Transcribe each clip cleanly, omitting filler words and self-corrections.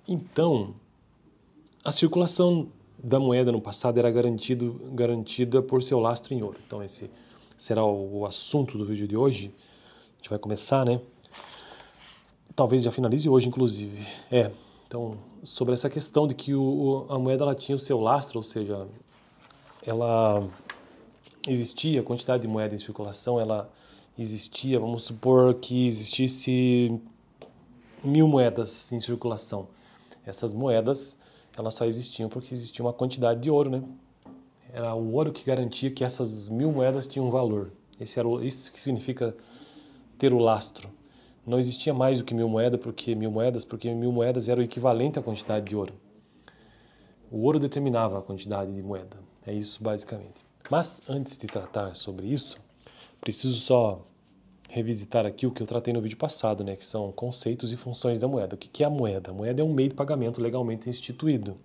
Então, a circulação da moeda no passado era garantida por seu lastro em ouro. Então, esse será o assunto do vídeo de hoje. A gente vai começar, né? Talvez já finalize hoje, inclusive. Então, sobre essa questão de que a moeda ela tinha o seu lastro, ou seja, ela existia, a quantidade de moeda em circulação, ela existia, vamos supor que existisse 1000 moedas em circulação. Essas moedas, elas só existiam porque existia uma quantidade de ouro, né? Era o ouro que garantia que essas 1000 moedas tinham um valor. Isso que significa ter o lastro. Não existia mais do que 1000 moedas, porque 1000 moedas era o equivalente à quantidade de ouro. O ouro determinava a quantidade de moeda. É isso basicamente. Mas antes de tratar sobre isso, preciso só revisitar aqui o que eu tratei no vídeo passado, né, que são conceitos e funções da moeda. O que é a moeda? A moeda é um meio de pagamento legalmente instituído,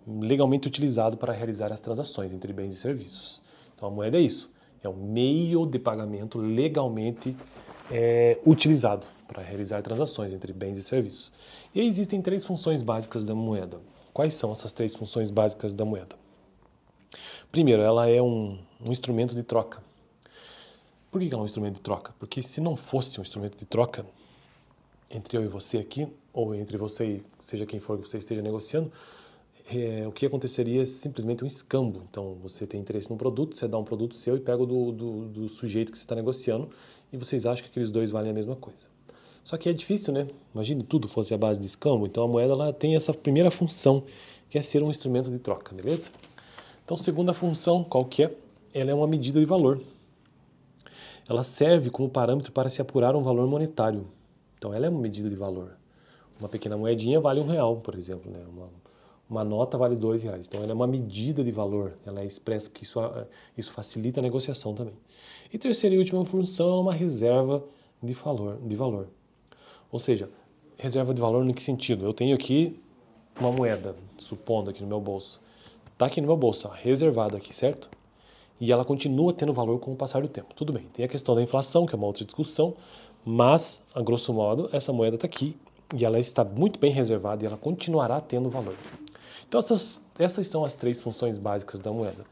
legalmente utilizado para realizar as transações entre bens e serviços. Então a moeda é isso, é um meio de pagamento legalmente utilizado para realizar transações entre bens e serviços. E aí existem 3 funções básicas da moeda. Quais são essas 3 funções básicas da moeda? Primeiro, ela é um instrumento de troca. Por que ela é um instrumento de troca? Porque se não fosse um instrumento de troca entre eu e você aqui, ou entre você e seja quem for que você esteja negociando, o que aconteceria é simplesmente um escambo. Então, você tem interesse num produto, você dá um produto seu e pega do sujeito que você está negociando e vocês acham que aqueles dois valem a mesma coisa. Só que é difícil, né? Imagine tudo fosse a base de escambo. Então, a moeda ela tem essa primeira função, que é ser um instrumento de troca, beleza? Então, segunda função, qual que é? Ela é uma medida de valor. Ela serve como parâmetro para se apurar um valor monetário. Então, ela é uma medida de valor. Uma pequena moedinha vale R$1, por exemplo, né? Uma nota vale R$2. Então, ela é uma medida de valor. Ela é expressa, porque isso facilita a negociação também. E terceira e última função, ela é uma reserva de valor. Ou seja, reserva de valor em que sentido? Eu tenho aqui uma moeda, supondo aqui no meu bolso. Está aqui no meu bolso, ó, reservada aqui, certo? E ela continua tendo valor com o passar do tempo. Tudo bem, tem a questão da inflação, que é uma outra discussão, mas, a grosso modo, essa moeda está aqui e ela está muito bem reservada e ela continuará tendo valor. Então, essas são as 3 funções básicas da moeda.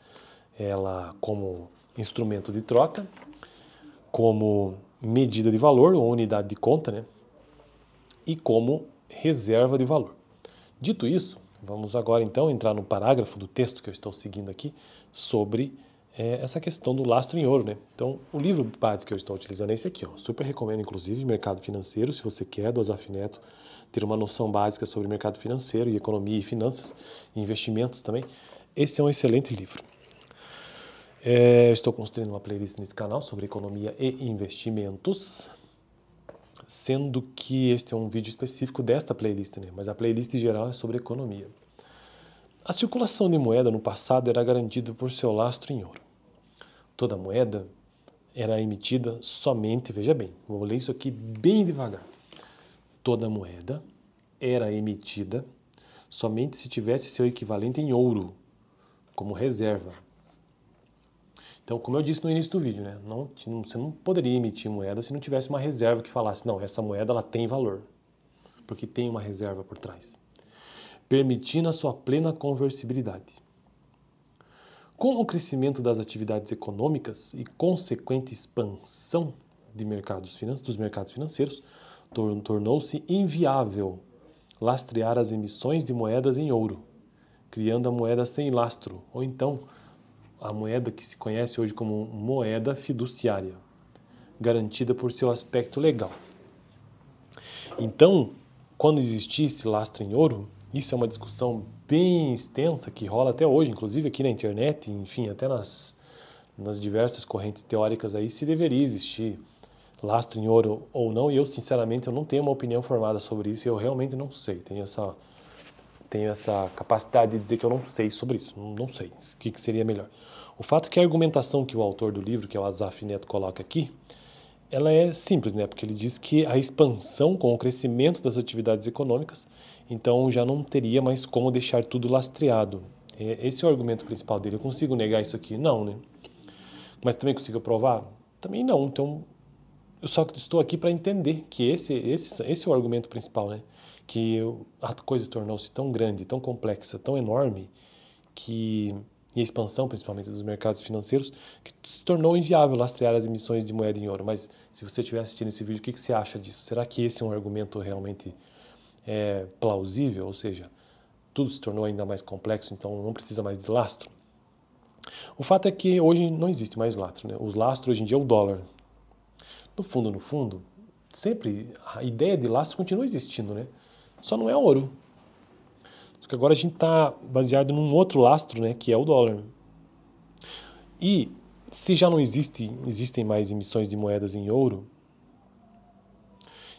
Ela como instrumento de troca, como medida de valor, ou unidade de conta, né? E como reserva de valor. Dito isso, vamos agora então entrar no parágrafo do texto que eu estou seguindo aqui sobre essa questão do lastro em ouro, né? Então, o livro base que eu estou utilizando é esse aqui, ó. Super recomendo, inclusive, Mercado Financeiro, se você quer, do Azaf Neto, ter uma noção básica sobre mercado financeiro e economia e finanças, e investimentos também. Esse é um excelente livro. Estou construindo uma playlist nesse canal sobre economia e investimentos, sendo que este é um vídeo específico desta playlist, né? Mas a playlist em geral é sobre economia. A circulação de moeda no passado era garantida por seu lastro em ouro. Toda moeda era emitida somente, veja bem, vou ler isso aqui bem devagar. Toda moeda era emitida somente se tivesse seu equivalente em ouro, como reserva. Então, como eu disse no início do vídeo, né, você não poderia emitir moeda se não tivesse uma reserva que falasse, não, essa moeda ela tem valor, porque tem uma reserva por trás, permitindo a sua plena conversibilidade. Com o crescimento das atividades econômicas e consequente expansão dos mercados financeiros, tornou-se inviável lastrear as emissões de moedas em ouro, criando a moeda sem lastro, ou então a moeda que se conhece hoje como moeda fiduciária, garantida por seu aspecto legal. Então, quando existia esse lastro em ouro, isso é uma discussão bem extensa que rola até hoje, inclusive aqui na internet, enfim, até nas diversas correntes teóricas aí, se deveria existir lastro em ouro ou não, e eu sinceramente eu não tenho uma opinião formada sobre isso, eu realmente não sei, tenho essa capacidade de dizer que eu não sei sobre isso, não sei o que seria melhor. O fato é que a argumentação que o autor do livro, que é o Azaf Neto, coloca aqui, ela é simples, né? Porque ele diz que a expansão com o crescimento das atividades econômicas, então já não teria mais como deixar tudo lastreado. Esse é o argumento principal dele. Eu consigo negar isso aqui? Não, né? Mas também consigo provar? Também não. Então, eu só estou aqui para entender que esse é o argumento principal, né? Que a coisa tornou-se tão grande, tão complexa, tão enorme, e a expansão, principalmente dos mercados financeiros, que se tornou inviável lastrear as emissões de moeda em ouro. Mas se você estiver assistindo esse vídeo, o que você acha disso? Será que esse é um argumento realmente plausível? Ou seja, tudo se tornou ainda mais complexo, então não precisa mais de lastro? O fato é que hoje não existe mais lastro, né? Os lastros hoje em dia é o dólar. No fundo, sempre a ideia de lastro continua existindo, né? Só não é ouro. Só que agora a gente está baseado num outro lastro, né? Que é o dólar. E se já não existem mais emissões de moedas em ouro,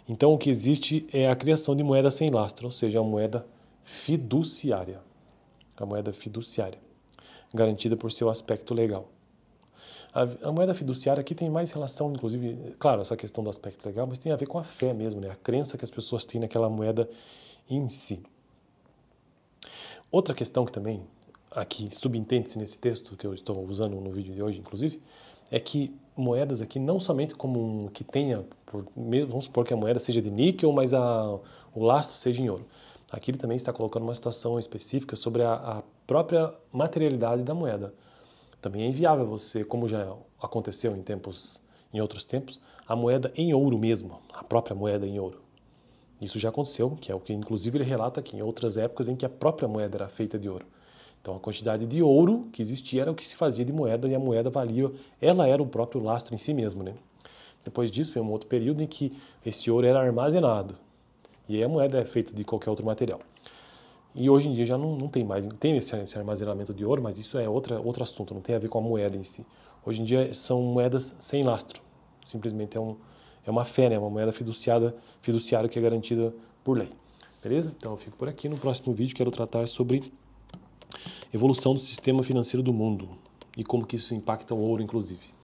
então o que existe é a criação de moeda sem lastro, ou seja, a moeda fiduciária. A moeda fiduciária, garantida por seu aspecto legal. A moeda fiduciária aqui tem mais relação, inclusive, claro, essa questão do aspecto legal, mas tem a ver com a fé mesmo, né? A crença que as pessoas têm naquela moeda em si. Outra questão que também aqui subentende-se nesse texto que eu estou usando no vídeo de hoje, inclusive, é que moedas aqui não somente como que tenha, vamos supor que a moeda seja de níquel, mas o lastro seja em ouro. Aqui ele também está colocando uma situação específica sobre a própria materialidade da moeda. Também é inviável você, como já aconteceu em outros tempos, a moeda em ouro mesmo, a própria moeda em ouro. Isso já aconteceu, que é o que inclusive ele relata aqui, em outras épocas em que a própria moeda era feita de ouro. Então a quantidade de ouro que existia era o que se fazia de moeda e a moeda valia, ela era o próprio lastro em si mesmo, né? Depois disso veio um outro período em que esse ouro era armazenado e aí a moeda é feita de qualquer outro material. E hoje em dia já não tem mais, tem esse armazenamento de ouro, mas isso é outro assunto, não tem a ver com a moeda em si. Hoje em dia são moedas sem lastro, simplesmente é uma fé, né? Uma moeda fiduciária que é garantida por lei. Beleza? Então eu fico por aqui. No próximo vídeo quero tratar sobre evolução do sistema financeiro do mundo e como que isso impacta o ouro, inclusive.